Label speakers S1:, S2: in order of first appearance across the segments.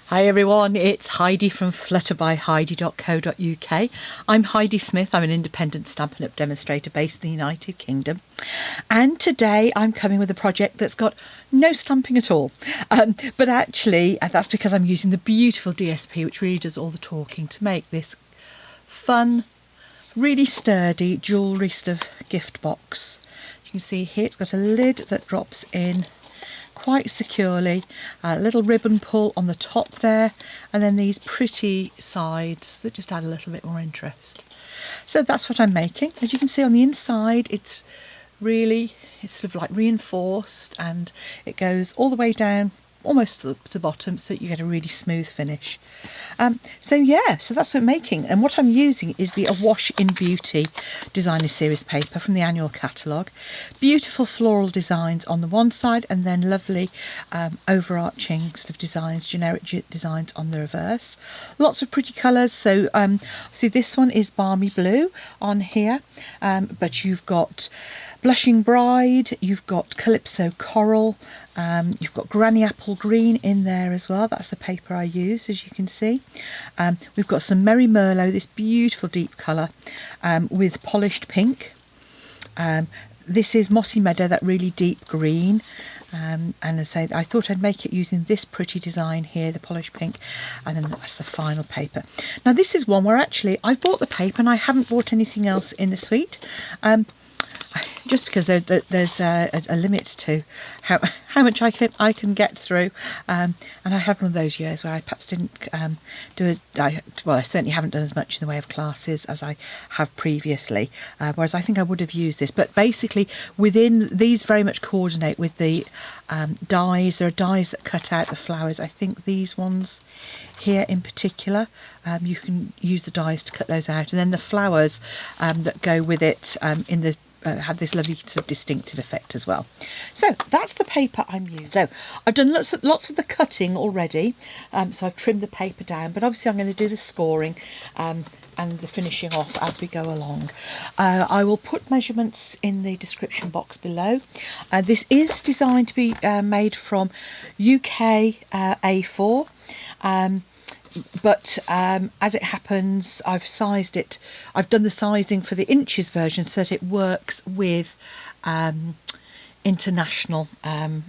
S1: Hi everyone, it's Heidi from flutterbyheidi.co.uk. I'm Heidi Smith, I'm an independent Stampin' Up! Demonstrator based in the United Kingdom. And today I'm coming with a project that's got no stamping at all. But actually, that's because I'm using the beautiful DSP, which really does all the talking, to make this fun, really sturdy jewellery stuff gift box. You can see here it's got a lid that drops in quite securely, a little ribbon pull on the top there, and then these pretty sides that just add a little bit more interest. So that's what I'm making. As you can see on the inside, it's sort of like reinforced, and it goes all the way down almost to the bottom, so you get a really smooth finish. So that's what I'm making, and what I'm using is the Awash in Beauty Designer Series paper from the annual catalogue. Beautiful floral designs on the one side, and then lovely overarching sort of designs, generic designs on the reverse. Lots of pretty colours. So obviously this one is Balmy Blue on here, but you've got Blushing Bride, you've got Calypso Coral, you've got Granny Apple Green in there as well. That's the paper I use, as you can see. We've got some Merry Merlot, this beautiful deep colour, with polished pink. This is Mossy Meadow, that really deep green. And as I say, I thought I'd make it using this pretty design here, the polished pink, and then that's the final paper. Now this is one where actually I've bought the paper and I haven't bought anything else in the suite. Just because there's a limit to how much I can get through, and I had one of those years where I perhaps didn't I certainly haven't done as much in the way of classes as I have previously, whereas I think I would have used this. But basically within these very much coordinate with the dies. There are dies that cut out the flowers. I think these ones here in particular, you can use the dies to cut those out, and then the flowers that go with it in the have this lovely sort of distinctive effect as well. So that's the paper I'm using. So I've done lots of the cutting already, so I've trimmed the paper down, but obviously I'm going to do the scoring and the finishing off as we go along. I will put measurements in the description box below. This is designed to be made from UK A4, but as it happens, I've sized it. I've done the sizing for the inches version so that it works with international. I've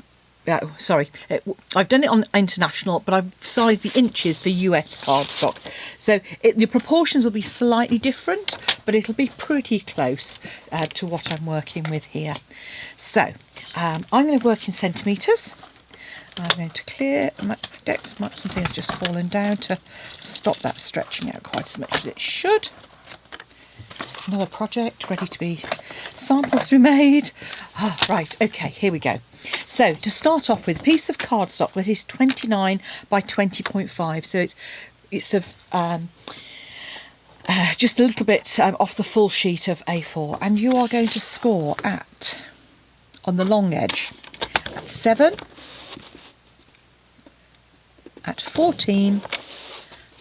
S1: done it on international, but I've sized the inches for US cardstock. So the proportions will be slightly different, but it'll be pretty close to what I'm working with here. So I'm going to work in centimetres. I'm going to clear my decks. Something has just fallen down to stop that stretching out quite as much as it should. Another project ready to be samples to be made. Oh, right, okay, here we go. So to start off with, a piece of cardstock that is 29 by 20.5. So it's sort of just a little bit off the full sheet of A4, and you are going to score on the long edge at 7. At 14,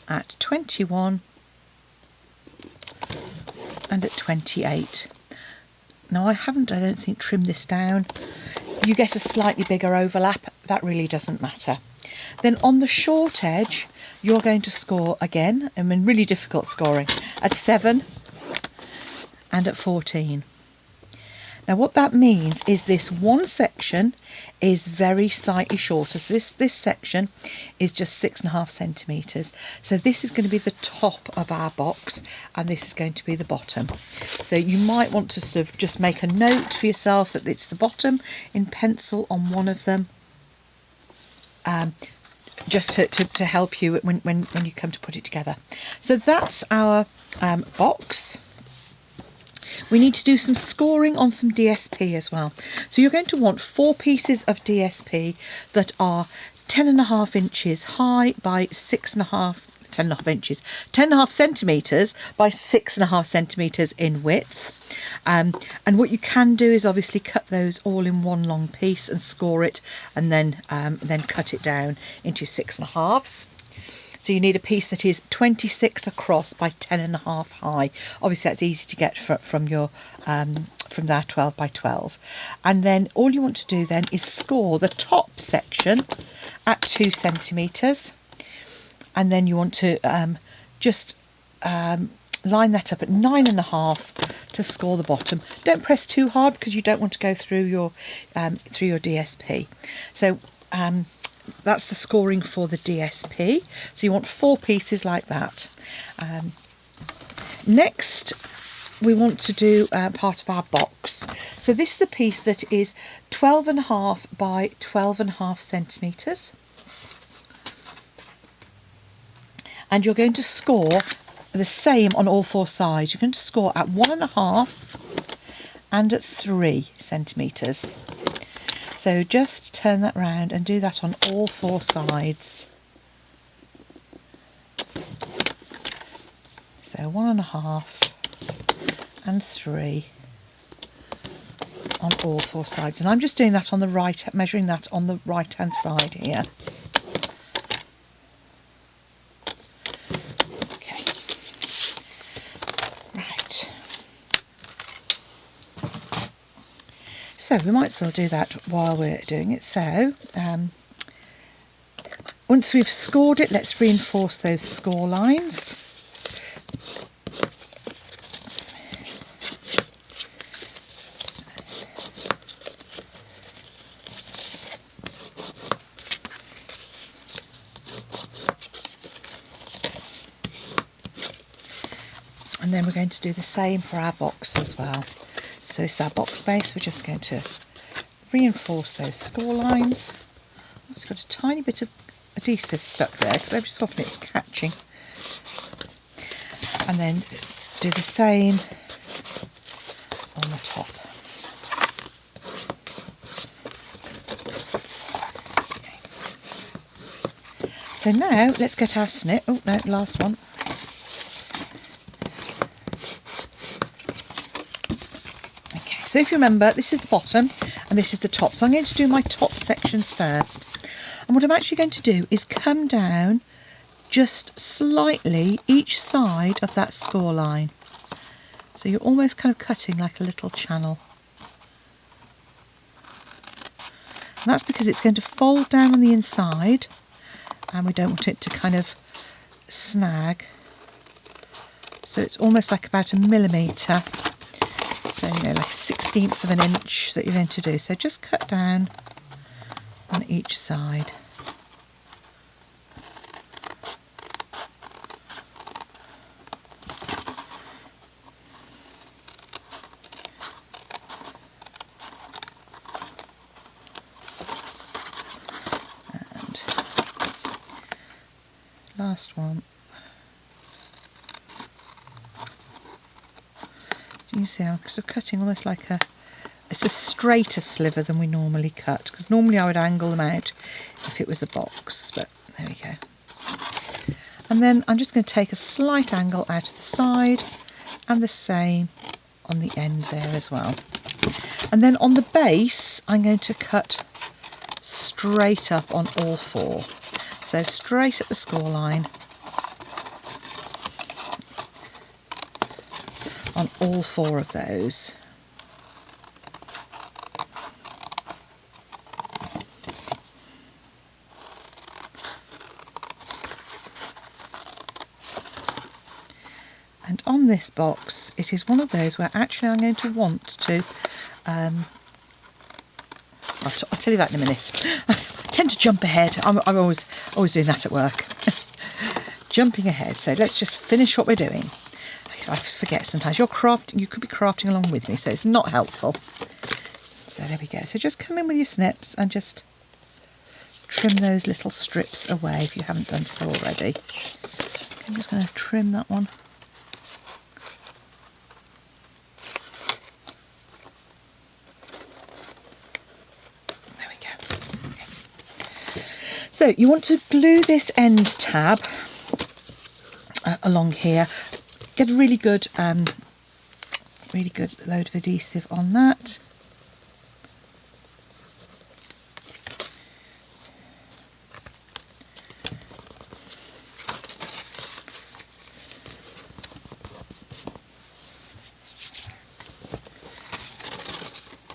S1: at 21, and at 28. Now I don't think, trimmed this down. You get a slightly bigger overlap, that really doesn't matter. Then on the short edge, you're going to score again, really difficult scoring, at 7 and at 14. Now what that means is this one section is very slightly shorter. So this section is just 6.5 centimetres. So this is going to be the top of our box, and this is going to be the bottom. So you might want to sort of just make a note for yourself that it's the bottom in pencil on one of them, just to help you when you come to put it together. So that's our box. We need to do some scoring on some DSP as well. So you're going to want 4 pieces of DSP that are 10.5 inches high by 10.5 inches, 10.5 centimetres by 6.5 centimetres in width. And what you can do is obviously cut those all in one long piece and score it, and then cut it down into 6.5s. So you need a piece that is 26 across by 10.5 high. Obviously that's easy to get from that 12 by 12. And then all you want to do then is score the top section at 2 centimetres. and then you want to just line that up at 9.5 to score the bottom. Don't press too hard because you don't want to go through your DSP. So that's the scoring for the DSP. So you want 4 pieces like that. Next, we want to do part of our box. So this is a piece that is 12.5 by 12.5 centimetres. And you're going to score the same on all 4 sides. You're going to score at 1.5 and at 3 centimetres. So just turn that round and do that on all 4 sides. So 1.5 and 3 on all 4 sides. And I'm just doing that on the right, measuring that on the right hand side here. Okay. Right. So we might as well do that while we're doing it. So once we've scored it, let's reinforce those score lines. And then we're going to do the same for our box as well. So it's our box base. We're just going to reinforce those score lines. It's got a tiny bit of adhesive stuck there because every so often it's catching. And then do the same on the top. Okay. So now let's get our snip. Oh no, last one. So if you remember, this is the bottom and this is the top. So I'm going to do my top sections first. And what I'm actually going to do is come down just slightly each side of that score line. So you're almost kind of cutting like a little channel. And that's because it's going to fold down on the inside and we don't want it to kind of snag. So it's almost like about 1 millimetre. So, you know, like 1/16 of an inch that you're going to do. So just cut down on each side. And last one. You see I'm sort of cutting almost like it's a straighter sliver than we normally cut, because normally I would angle them out if it was a box, but there we go. And then I'm just going to take a slight angle out of the side and the same on the end there as well. And then on the base I'm going to cut straight up on all 4. So straight up the score line on all 4 of those. And on this box, it is one of those where actually I'm going to want to, I'll tell you that in a minute. I tend to jump ahead. I'm always doing that at work. Jumping ahead. So let's just finish what we're doing. I forget sometimes. You could be crafting along with me, so it's not helpful. So there we go. So just come in with your snips and just trim those little strips away if you haven't done so already. I'm just going to trim that one. There we go. Okay. So you want to glue this end tab along here. Get a really good load of adhesive on that.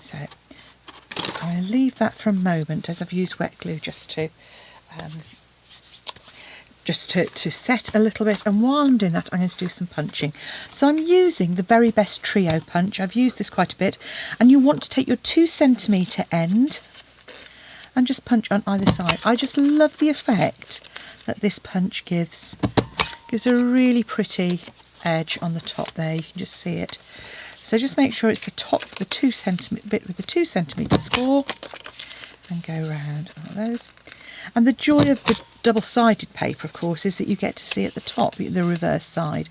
S1: So I'm going to leave that for a moment as I've used wet glue just to just to set a little bit, and while I'm doing that I'm going to do some punching. So I'm using the Very Best Trio punch. I've used this quite a bit, and you want to take your 2cm end and just punch on either side. I just love the effect that this punch gives. Gives a really pretty edge on the top there, you can just see it. So just make sure it's the top, the 2cm bit with the 2cm score, and go round like those. And the joy of the double-sided paper, of course, is that you get to see at the top the reverse side.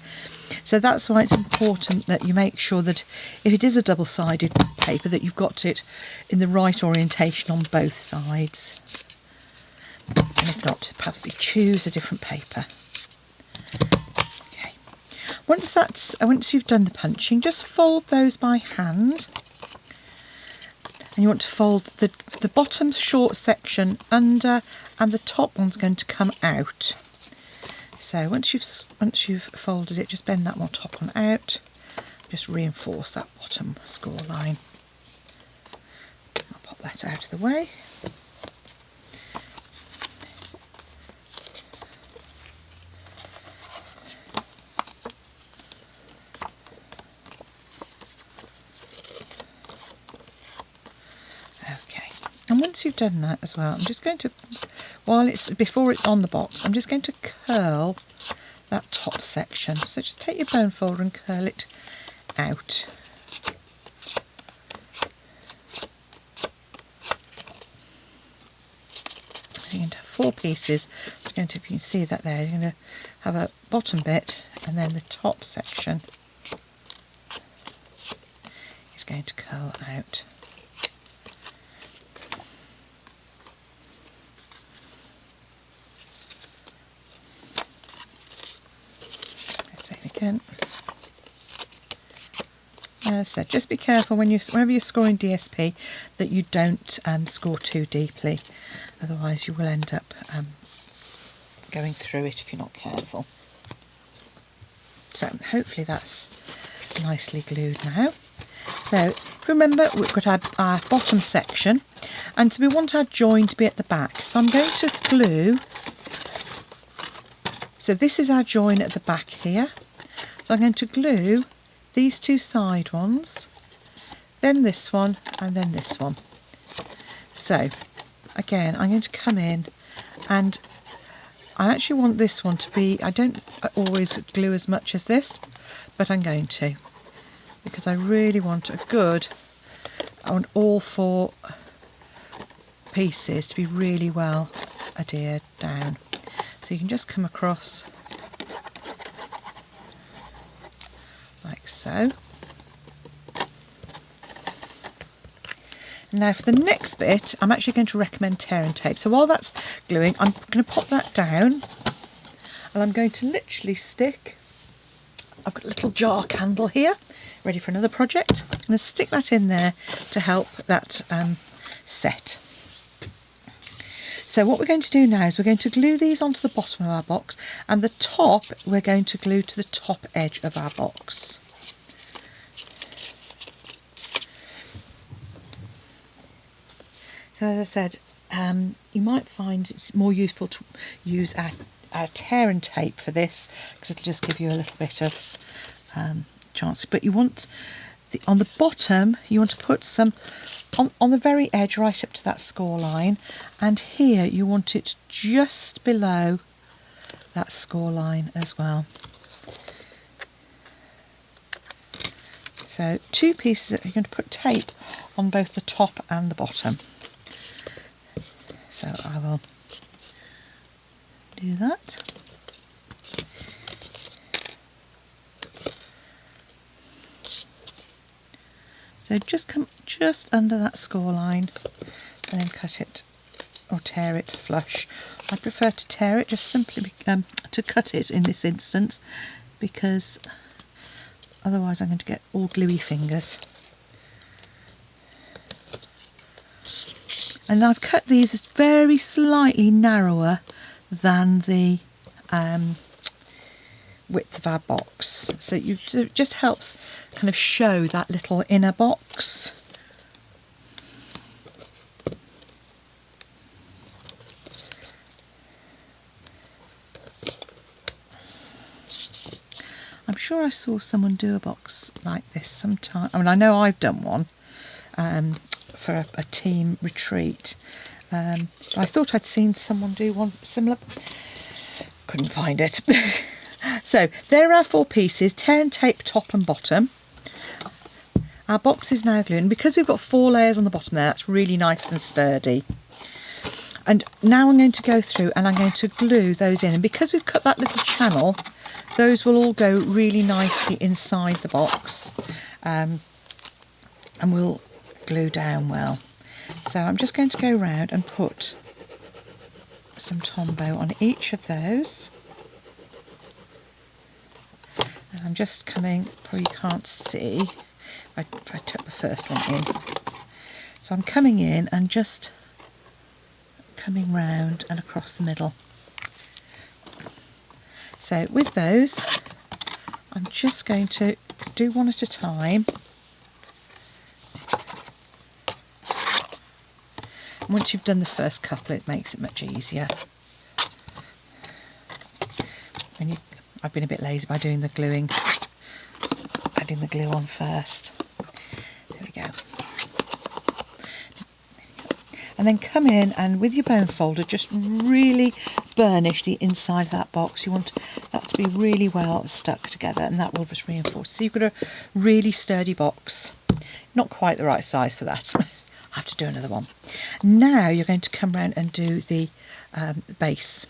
S1: So that's why it's important that you make sure that if it is a double-sided paper, that you've got it in the right orientation on both sides. And if not, perhaps you choose a different paper. Okay. Once you've done the punching, just fold those by hand. And you want to fold the bottom short section under, and the top one's going to come out. So once you've folded it, just bend that one top one out. Just reinforce that bottom score line. I'll pop that out of the way. And once you've done that as well, I'm just going to, before it's on the box, I'm just going to curl that top section. So just take your bone folder and curl it out. You're going to have 4 pieces. If you can see that there, you're going to have a bottom bit, and then the top section is going to curl out. Again. As I said, just be careful whenever you're scoring DSP that you don't score too deeply, otherwise you will end up going through it if you're not careful. So hopefully that's nicely glued now. So remember, we've got our bottom section, and so we want our join to be at the back. So I'm going to glue, so this is our join at the back here. So I'm going to glue these 2 side ones, then this one, and then this one. So again, I'm going to come in, and I actually want this one to be, I don't always glue as much as this, but I'm going to, because I really want I want all 4 pieces to be really well adhered down. So you can just come across like so. Now for the next bit, I'm actually going to recommend tearing tape. So while that's gluing, I'm going to pop that down, and I'm going to literally stick, I've got a little jar candle here, ready for another project. I'm going to stick that in there to help that set. So what we're going to do now is we're going to glue these onto the bottom of our box, and the top we're going to glue to the top edge of our box. So as I said, you might find it's more useful to use our tearing tape for this, because it'll just give you a little bit of chance. But you want, on the bottom, you want to put some on the very edge right up to that score line, and here you want it just below that score line as well. So 2 pieces, you're going to put tape on both the top and the bottom. So I will do that. So just come just under that score line, and then cut it or tear it flush. I prefer to tear it, just simply to cut it in this instance, because otherwise I'm going to get all gluey fingers. And I've cut these very slightly narrower than the width of our box, so it just helps kind of show that little inner box. sure I saw someone do a box like this sometime. I mean, I know I've done one for a team retreat. I thought I'd seen someone do one similar. Couldn't find it. So there are 4 pieces, tear and tape top and bottom. Our box is now glued, and because we've got 4 layers on the bottom there, that's really nice and sturdy. And now I'm going to go through and I'm going to glue those in, and because we've cut that little channel, those will all go really nicely inside the box, and will glue down well. So I'm just going to go around and put some Tombow on each of those. And I'm just coming, probably you can't see, if I took the first one in. So I'm coming in and just coming round and across the middle. So with those, I'm just going to do one at a time. And once you've done the first couple, it makes it much easier. And I've been a bit lazy by doing the gluing, adding the glue on first. There we go. And then come in and with your bone folder, just really burnish the inside of that box. You want that to be really well stuck together, and that will just reinforce. So you've got a really sturdy box. Not quite the right size for that. I have to do another one. Now you're going to come around and do the base.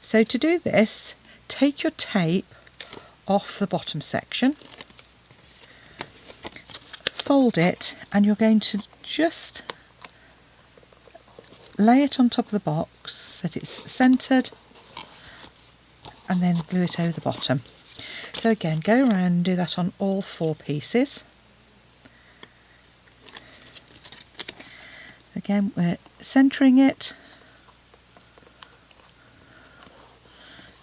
S1: So to do this, take your tape off the bottom section, fold it, and you're going to just lay it on top of the box so that it's centred, and then glue it over the bottom. So again, go around and do that on all 4 pieces. Again, we're centering it,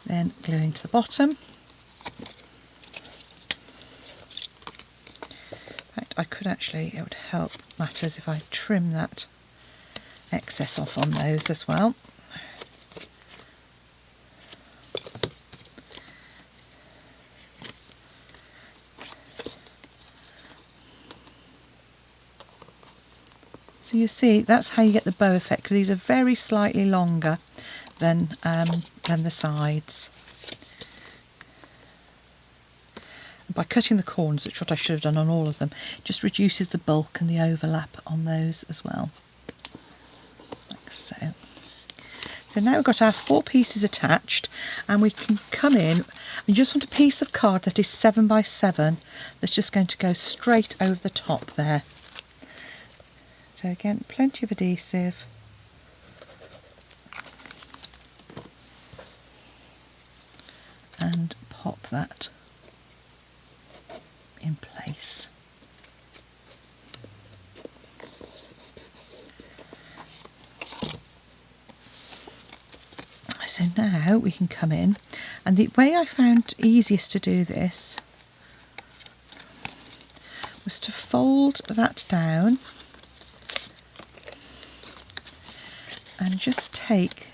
S1: then gluing to the bottom. In fact, I could actually, it would help matters if I trim that excess off on those as well. So you see, that's how you get the bow effect. These are very slightly longer than the sides. And by cutting the corners, which is what I should have done on all of them, it just reduces the bulk and the overlap on those as well. Like so. So now we've got our 4 pieces attached, and we can come in. We just want a piece of card that is 7 by 7 that's just going to go straight over the top there. So again, plenty of adhesive. And pop that in place. So now we can come in, and the way I found easiest to do this was to fold that down and just take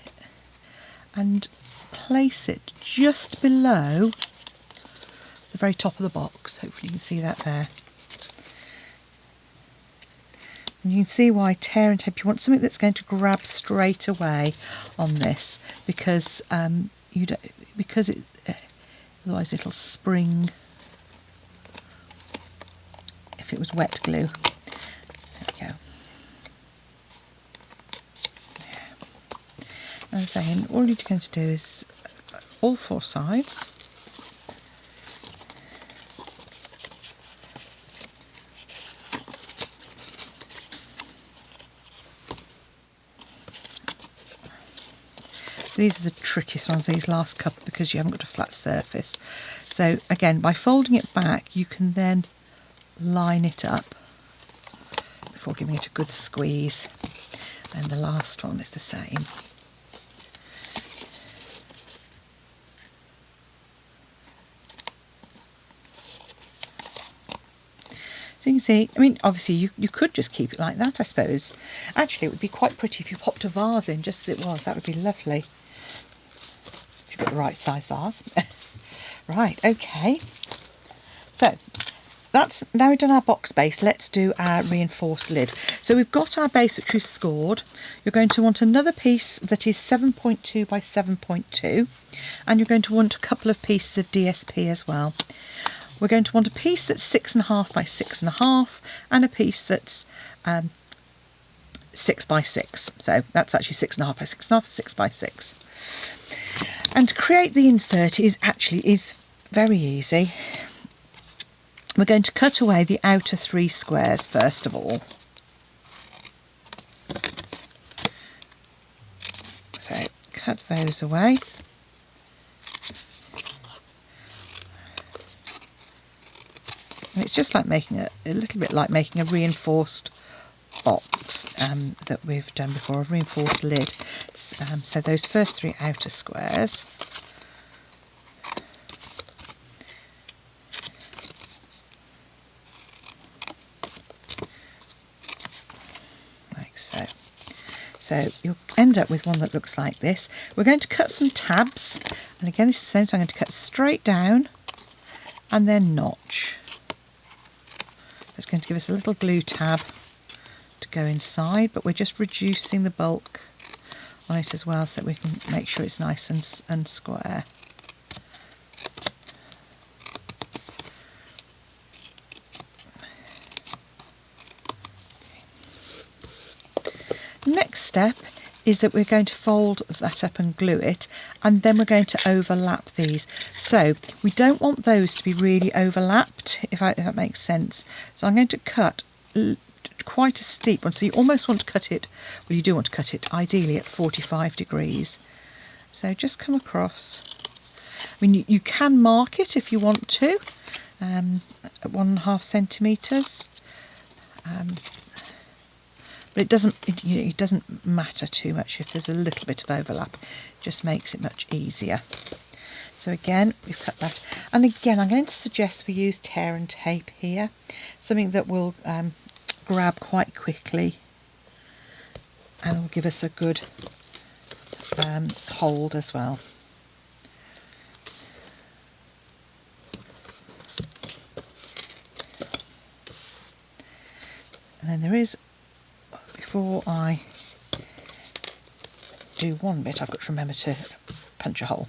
S1: and place it just below the very top of the box. Hopefully you can see that there. And you can see why tear and tape, you want something that's going to grab straight away on this, because otherwise it'll spring if it was wet glue. There we go. As I'm saying, all you're going to do is all 4 sides. These are the trickiest ones, these last couple, because you haven't got a flat surface. So again, by folding it back, you can then line it up before giving it a good squeeze. And the last one is the same. So you can see, I mean, obviously you could just keep it like that, I suppose. Actually, it would be quite pretty if you popped a vase in just as it was. That would be lovely. If you've got the right size vase. Right, okay. So that's now we've done our box base. Let's do our reinforced lid. So we've got our base which we've scored. You're going to want another piece that is 7.2 by 7.2, and you're going to want a couple of pieces of DSP as well. We're going to want a piece that's 6.5 by 6.5 and a piece that's 6 by 6. So that's actually 6.5 by 6.5, 6 by 6. And to create the insert is very easy. We're going to cut away the outer 3 squares first of all. So cut those away. And it's just like making a little bit like making a reinforced box that we've done before, a reinforced lid. So those first 3 outer squares. So you'll end up with one that looks like this. We're going to cut some tabs, and again this is the same, so I'm going to cut straight down and then notch. That's going to give us a little glue tab to go inside, but we're just reducing the bulk on it as well so we can make sure it's nice and square. Next step is that we're going to fold that up and glue it, and then we're going to overlap these. So we don't want those to be really overlapped, if that makes sense. So I'm going to cut quite a steep one. So you almost want to cut it, well, you do want to cut it ideally at 45 degrees. So just come across. I mean, you can mark it if you want to, at 1.5 centimetres. But it doesn't matter too much if there's a little bit of overlap. It just makes it much easier. So again, we've cut that. And again, I'm going to suggest we use tear and tape here. Something that will grab quite quickly and will give us a good hold as well. And then there is, before I do one bit, I've got to remember to punch a hole.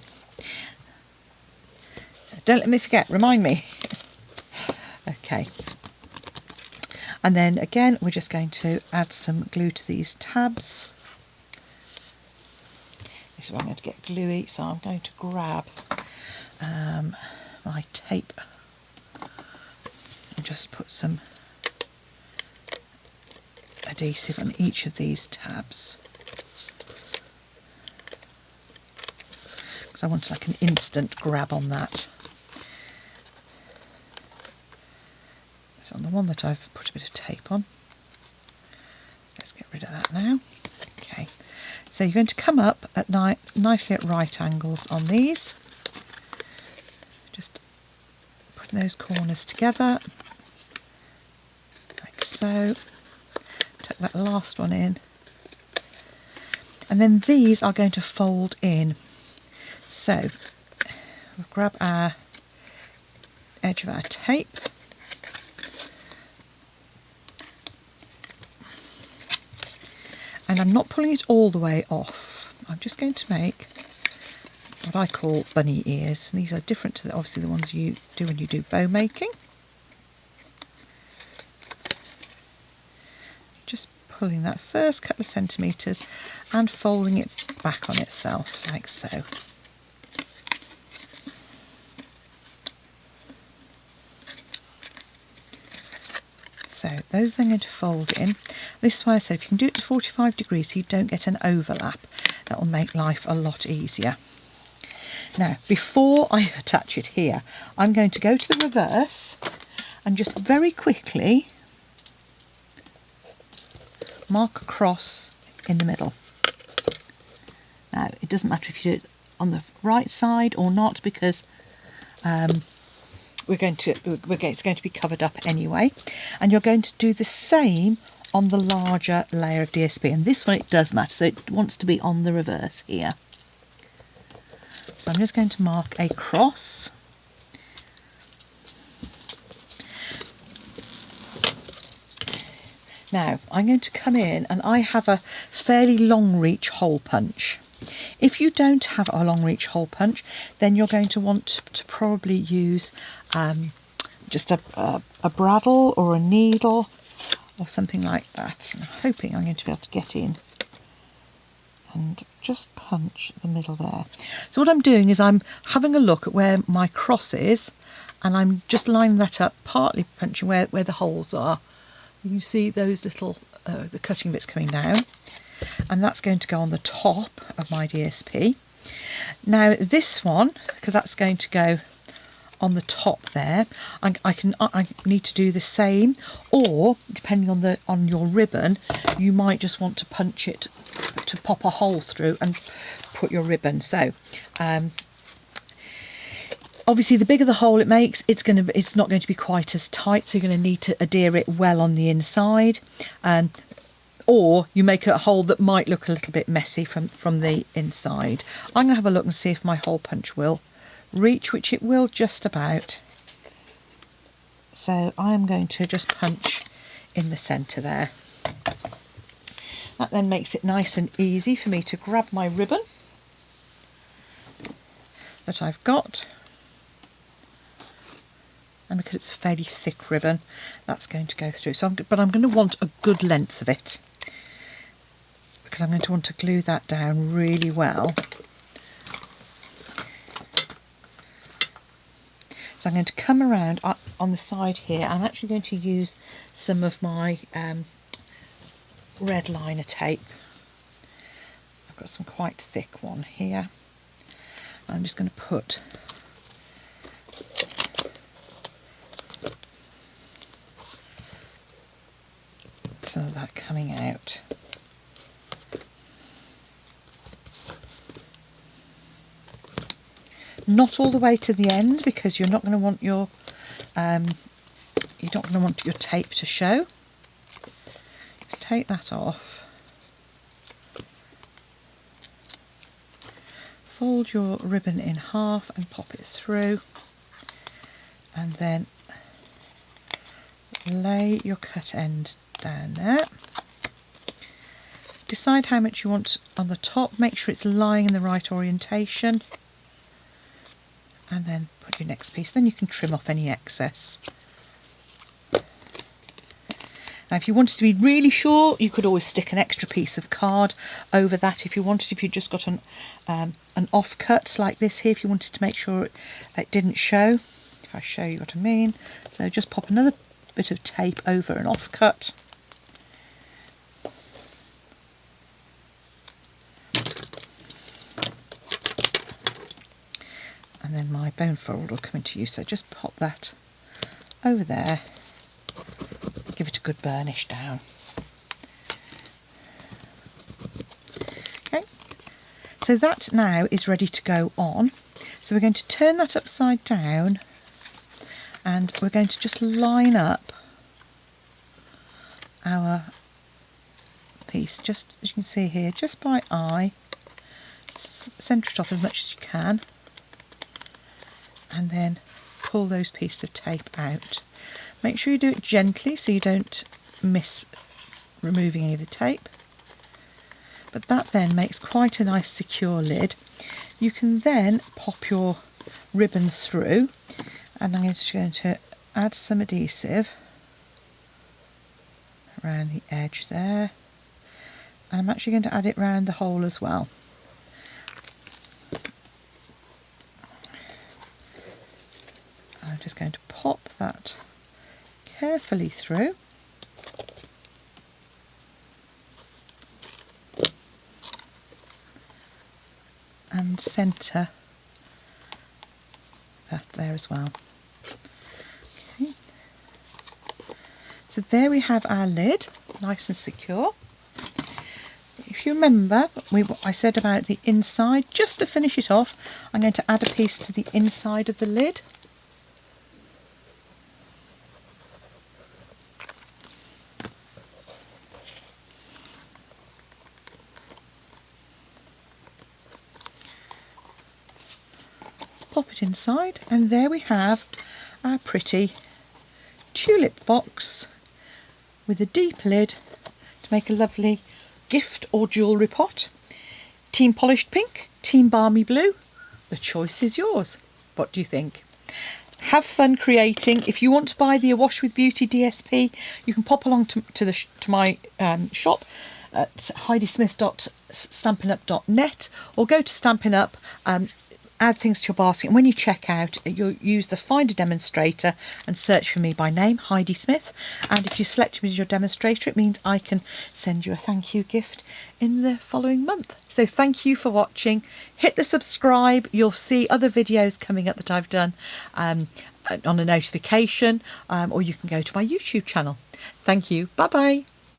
S1: So don't let me forget, remind me. Okay. And then again, we're just going to add some glue to these tabs. This is where I'm going to get gluey, so I'm going to grab my tape and just put some adhesive on each of these tabs, because I want like an instant grab on that. So on the one that I've put a bit of tape on, let's get rid of that now. Okay, so you're going to come up at nicely at right angles on these, just putting those corners together like so. Tuck that last one in, and then these are going to fold in. So we'll grab our edge of our tape, and I'm not pulling it all the way off. I'm just going to make what I call bunny ears, and these are different to obviously the ones you do when you do bow making. Just pulling that first couple of centimetres and folding it back on itself like so. So those are then going to fold in. This is why I said if you can do it to 45 degrees so you don't get an overlap, that will make life a lot easier. Now, before I attach it here, I'm going to go to the reverse and just very quickly mark a cross in the middle. Now, it doesn't matter if you do it on the right side or not, because it's going to be covered up anyway. And you're going to do the same on the larger layer of DSP. And this one, it does matter, so it wants to be on the reverse here. So I'm just going to mark a cross. Now I'm going to come in, and I have a fairly long reach hole punch. If you don't have a long reach hole punch, then you're going to want to probably use just a bradawl or a needle or something like that. I'm hoping I'm going to be able to get in and just punch the middle there. So what I'm doing is I'm having a look at where my cross is, and I'm just lining that up, partly punching where the holes are. You can see those little the cutting bits coming down, and that's going to go on the top of my DSP. Now this one, because that's going to go on the top there, I need to do the same, or depending on your ribbon, you might just want to punch it to pop a hole through and put your ribbon. So obviously the bigger the hole it makes, it's not going to be quite as tight, so you're going to need to adhere it well on the inside, or you make a hole that might look a little bit messy from the inside. I'm going to have a look and see if my hole punch will reach, which it will just about. So I'm going to just punch in the centre there. That then makes it nice and easy for me to grab my ribbon that I've got, and because it's a fairly thick ribbon, that's going to go through. But I'm going to want a good length of it, because I'm going to want to glue that down really well. So I'm going to come around on the side here. I'm actually going to use some of my red liner tape. I've got some quite thick one here. I'm just going to put some of that coming out. Not all the way to the end, because you're not going to want your tape to show. Just take that off. Fold your ribbon in half and pop it through, and then lay your cut end down there. Decide how much you want on the top, make sure it's lying in the right orientation, and then put your next piece. Then you can trim off any excess. Now if you wanted to be really sure, you could always stick an extra piece of card over that if you wanted. If you just got an offcut like this here, if you wanted to make sure it didn't show. If I show you what I mean. So just pop another bit of tape over an offcut. And then my bone fold will come into use, so just pop that over there, give it a good burnish down. Okay, so that now is ready to go on. So we're going to turn that upside down, and we're going to just line up our piece, just as you can see here, just by eye, centre it off as much as you can, and then pull those pieces of tape out. Make sure you do it gently so you don't miss removing any of the tape. But that then makes quite a nice secure lid. You can then pop your ribbon through, and I'm just going to add some adhesive around the edge there, and I'm actually going to add it around the hole as well. I'm just going to pop that carefully through, and centre that there as well. Okay. So there we have our lid, nice and secure. If you remember I said about the inside, just to finish it off, I'm going to add a piece to the inside of the lid. Pop it inside, and there we have our pretty tulip box with a deep lid to make a lovely gift or jewellery pot. Team Polished Pink, Team Balmy Blue. The choice is yours. What do you think? Have fun creating. If you want to buy the A Wash with Beauty DSP, you can pop along to my shop at heidismith.stampinup.net, or go to Stampin' Up, add things to your basket, and when you check out, you'll use the Find a Demonstrator and search for me by name, Heidi Smith. And if you select me as your demonstrator, it means I can send you a thank you gift in the following month. So thank you for watching. Hit the subscribe. You'll see other videos coming up that I've done on a notification, or you can go to my YouTube channel. Thank you. Bye bye.